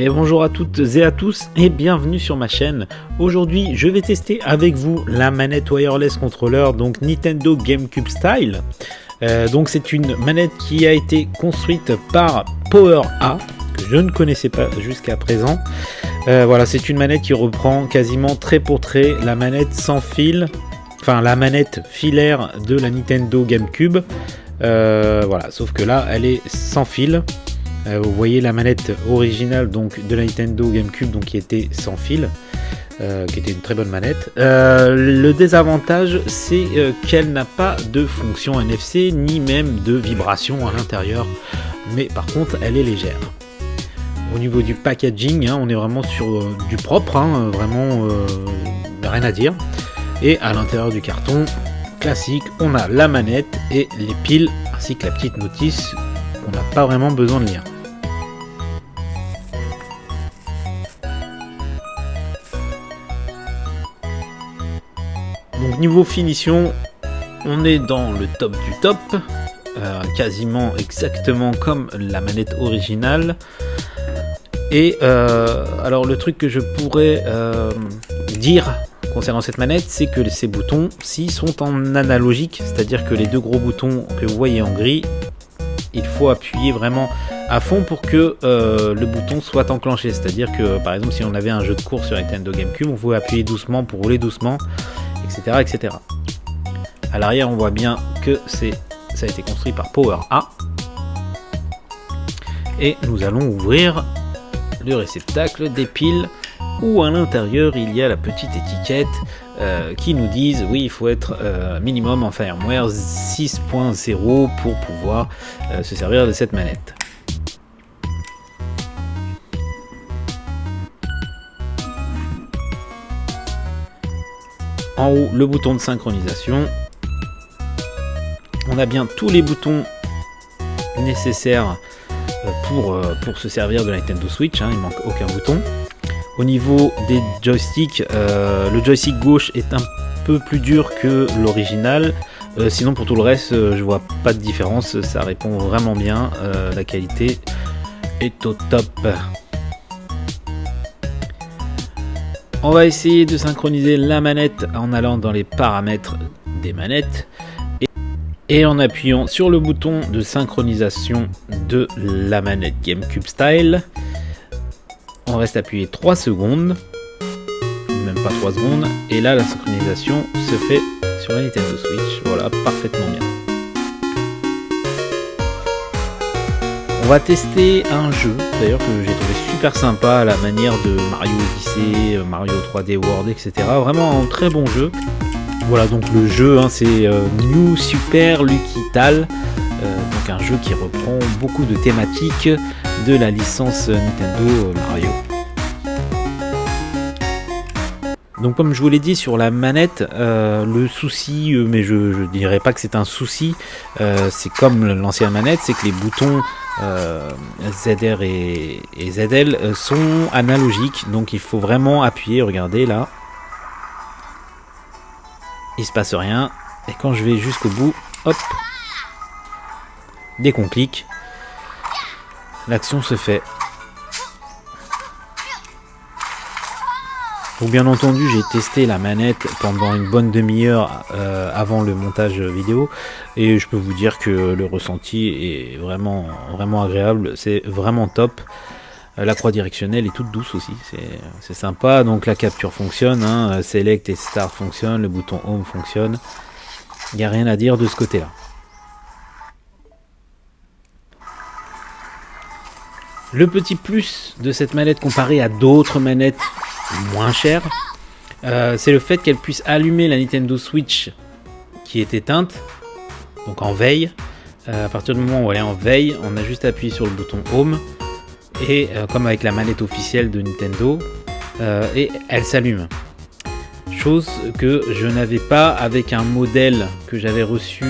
Et bonjour à toutes et à tous et bienvenue sur ma chaîne. Aujourd'hui je vais tester avec vous la manette wireless controller, donc Nintendo GameCube Style. Donc c'est une manette qui a été construite par PowerA, que je ne connaissais pas jusqu'à présent. Voilà, c'est une manette qui reprend quasiment trait pour trait la manette sans fil, enfin la manette filaire de la Nintendo GameCube. Voilà, sauf que là elle est sans fil. Vous voyez la manette originale donc de la Nintendo GameCube, donc qui était sans fil, qui était une très bonne manette. Le désavantage, c'est qu'elle n'a pas de fonction NFC ni même de vibration à l'intérieur, mais par contre elle est légère. Au niveau du packaging, on est vraiment sur du propre, vraiment rien à dire. Et à l'intérieur du carton classique, on a la manette et les piles ainsi que la petite notice qu'on n'a pas vraiment besoin de lire. Donc niveau finition, on est dans le top du top, quasiment exactement comme la manette originale. Et alors le truc que je pourrais dire concernant cette manette, c'est que ces boutons-ci sont en analogique, c'est-à-dire que les deux gros boutons que vous voyez en gris, il faut appuyer vraiment à fond pour que le bouton soit enclenché. C'est-à-dire que par exemple si on avait un jeu de course sur Nintendo GameCube, on pouvait appuyer doucement pour rouler doucement, etc. etc. À l'arrière on voit bien que ça a été construit par PowerA. Et nous allons ouvrir le réceptacle des piles où à l'intérieur il y a la petite étiquette qui nous disent oui, il faut être minimum en firmware 6.0 pour pouvoir se servir de cette manette. En haut, le bouton de synchronisation. On a bien tous les boutons nécessaires pour se servir de la Nintendo Switch, il manque aucun bouton. Au niveau des joysticks, le joystick gauche est un peu plus dur que l'original. Sinon pour tout le reste, je vois pas de différence, ça répond vraiment bien, la qualité est au top. On va essayer de synchroniser la manette en allant dans les paramètres des manettes et en appuyant sur le bouton de synchronisation de la manette GameCube Style. On reste appuyé 3 secondes, même pas 3 secondes, et là la synchronisation se fait sur la Nintendo Switch, voilà, parfaitement bien. On va tester un jeu, d'ailleurs que j'ai trouvé super sympa à la manière de Mario Odyssey, Mario 3D World, etc. Vraiment un très bon jeu. Voilà, donc le jeu, c'est New Super Lucky Tal, donc un jeu qui reprend beaucoup de thématiques de la licence Nintendo Mario. Donc comme je vous l'ai dit sur la manette, le souci, mais je dirais pas que c'est un souci, c'est comme l'ancienne manette, c'est que les boutons ZR et ZL sont analogiques, donc il faut vraiment appuyer, regardez là, il se passe rien, et quand je vais jusqu'au bout, hop, dès qu'on clique, l'action se fait. Donc bien entendu j'ai testé la manette pendant une bonne demi-heure avant le montage vidéo et je peux vous dire que le ressenti est vraiment agréable, c'est vraiment top. La croix directionnelle est toute douce aussi, c'est sympa, donc la capture fonctionne, Select et Start fonctionnent, le bouton Home fonctionne, il n'y a rien à dire de ce côté là. Le petit plus de cette manette comparé à d'autres manettes moins chères, c'est le fait qu'elle puisse allumer la Nintendo Switch qui est éteinte, donc en veille. À partir du moment où elle est en veille, on a juste appuyé sur le bouton Home et comme avec la manette officielle de Nintendo, et elle s'allume. Chose que je n'avais pas avec un modèle que j'avais reçu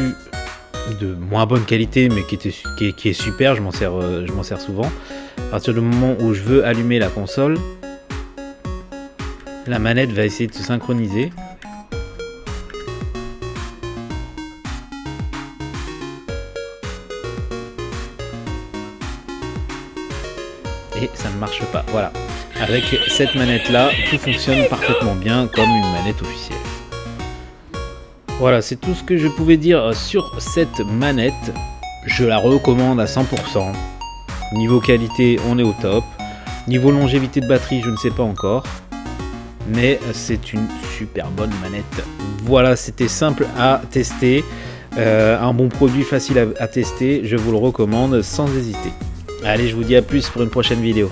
de moins bonne qualité mais qui est super, je m'en sers souvent. À partir du moment où je veux allumer la console, la manette va essayer de se synchroniser. et ça ne marche pas. Voilà, avec cette manette là, tout fonctionne parfaitement bien comme une manette officielle. Voilà, c'est tout ce que je pouvais dire sur cette manette. Je la recommande à 100%. Niveau qualité, on est au top. Niveau longévité de batterie, je ne sais pas encore. Mais c'est une super bonne manette. Voilà, c'était simple à tester. Un bon produit facile à tester. Je vous le recommande sans hésiter. Allez, je vous dis à plus pour une prochaine vidéo.